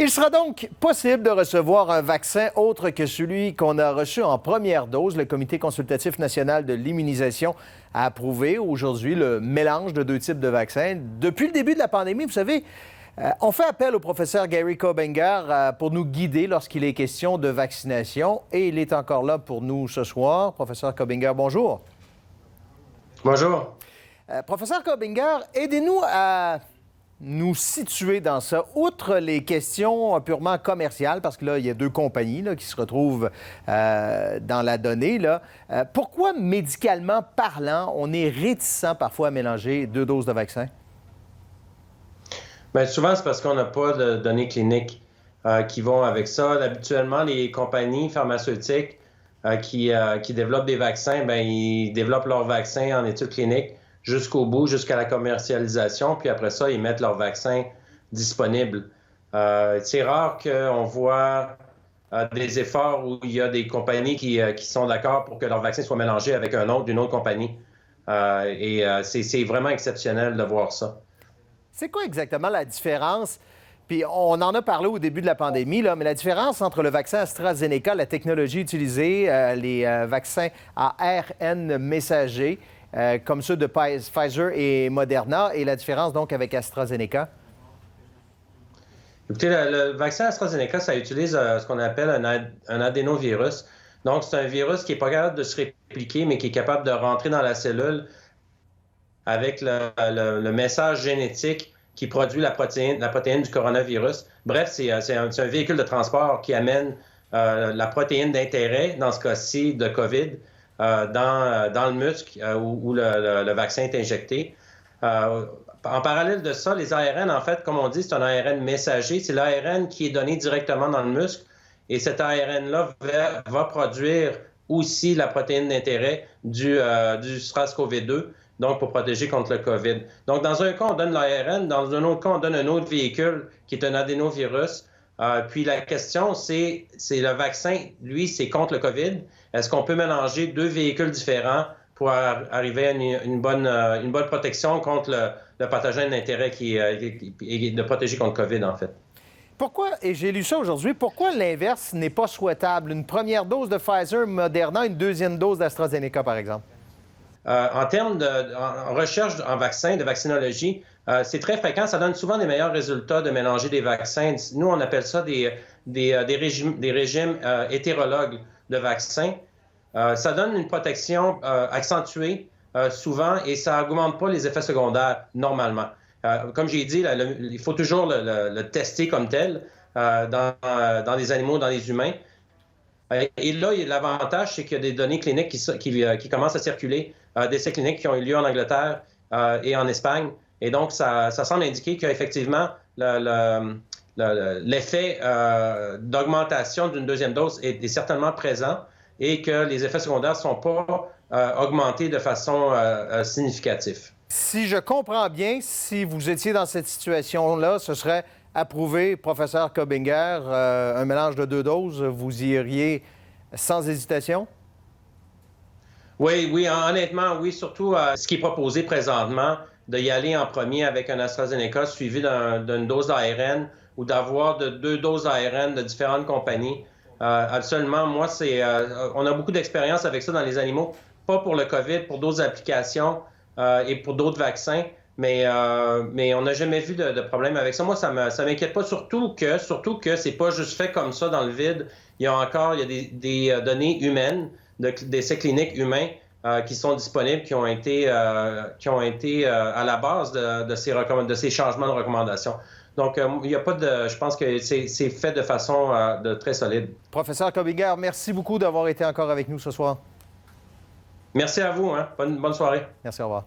Il sera donc possible de recevoir un vaccin autre que celui qu'on a reçu en première dose. Le Comité consultatif national de l'immunisation a approuvé aujourd'hui le mélange de deux types de vaccins. Depuis le début de la pandémie, vous savez, on fait appel au professeur Gary Kobinger pour nous guider lorsqu'il est question de vaccination. Et il est encore là pour nous ce soir. Professeur Kobinger, bonjour. Bonjour. Professeur Kobinger, aidez-nous à nous situer dans ça. Outre les questions purement commerciales, parce que là, il y a deux compagnies là, qui se retrouvent dans la donnée, là, pourquoi, médicalement parlant, on est réticent parfois à mélanger deux doses de vaccin? Bien, souvent, c'est parce qu'on n'a pas de données cliniques qui vont avec ça. Habituellement, les compagnies pharmaceutiques qui développent des vaccins, bien, ils développent leurs vaccins en études cliniques jusqu'au bout, jusqu'à la commercialisation, puis après ça, ils mettent leurs vaccins disponibles. C'est rare qu'on voit des efforts où il y a des compagnies qui sont d'accord pour que leur vaccin soit mélangé avec un autre d'une autre compagnie. C'est vraiment exceptionnel de voir ça. C'est quoi exactement la différence? Puis on en a parlé au début de la pandémie, là, mais la différence entre le vaccin AstraZeneca, la technologie utilisée, les vaccins à ARN messager, comme ceux de Pfizer et Moderna, et la différence donc avec AstraZeneca? Écoutez, le vaccin AstraZeneca, ça utilise ce qu'on appelle un adénovirus. Donc, c'est un virus qui n'est pas capable de se répliquer, mais qui est capable de rentrer dans la cellule avec le message génétique qui produit la protéine du coronavirus. Bref, c'est un véhicule de transport qui amène la protéine d'intérêt, dans ce cas-ci de COVID, dans le muscle où le vaccin est injecté. En parallèle de ça, les ARN, en fait, comme on dit, c'est un ARN messager. C'est l'ARN qui est donné directement dans le muscle. Et cet ARN-là va produire aussi la protéine d'intérêt du SARS-CoV-2, donc pour protéger contre le COVID. Donc, dans un cas, on donne l'ARN. Dans un autre cas, on donne un autre véhicule qui est un adénovirus. Puis la question, c'est le vaccin, lui, c'est contre le COVID. Est-ce qu'on peut mélanger deux véhicules différents pour arriver à une bonne protection contre le pathogène d'intérêt qui est de protéger contre le COVID, en fait? Pourquoi, et j'ai lu ça aujourd'hui, pourquoi l'inverse n'est pas souhaitable? Une première dose de Pfizer, Moderna, une deuxième dose d'AstraZeneca, par exemple? En termes en recherche en vaccin, de vaccinologie, c'est très fréquent. Ça donne souvent des meilleurs résultats de mélanger des vaccins. Nous, on appelle ça des régimes hétérologues de vaccins. Ça donne une protection accentuée souvent et ça n'augmente pas les effets secondaires normalement. Comme j'ai dit, il faut toujours le tester comme tel dans les animaux, dans les humains. Et là, l'avantage, c'est qu'il y a des données cliniques qui commencent à circuler, des essais cliniques qui ont eu lieu en Angleterre et en Espagne. Et donc, ça semble indiquer qu'effectivement, l'effet d'augmentation d'une deuxième dose est certainement présent et que les effets secondaires ne sont pas augmentés de façon significative. Si je comprends bien, si vous étiez dans cette situation-là, ce serait approuvé, professeur Kobinger, un mélange de deux doses, vous y iriez sans hésitation? Oui, honnêtement, oui, surtout ce qui est proposé présentement, d'y aller en premier avec un AstraZeneca suivi d'une dose d'ARN ou d'avoir deux doses d'ARN de différentes compagnies. Absolument, moi, on a beaucoup d'expérience avec ça dans les animaux, pas pour le COVID, pour d'autres applications et pour d'autres vaccins. Mais on n'a jamais vu de problème avec ça. Moi, ça m'inquiète pas, surtout que c'est pas juste fait comme ça dans le vide. Il y a des données humaines, d'essais cliniques humains qui sont disponibles, qui ont été à la base de ces changements de recommandations. Donc, il n'y a pas de. Je pense que c'est fait de façon très solide. Professeur Kobinger, merci beaucoup d'avoir été encore avec nous ce soir. Merci à vous. Bonne soirée. Merci, au revoir.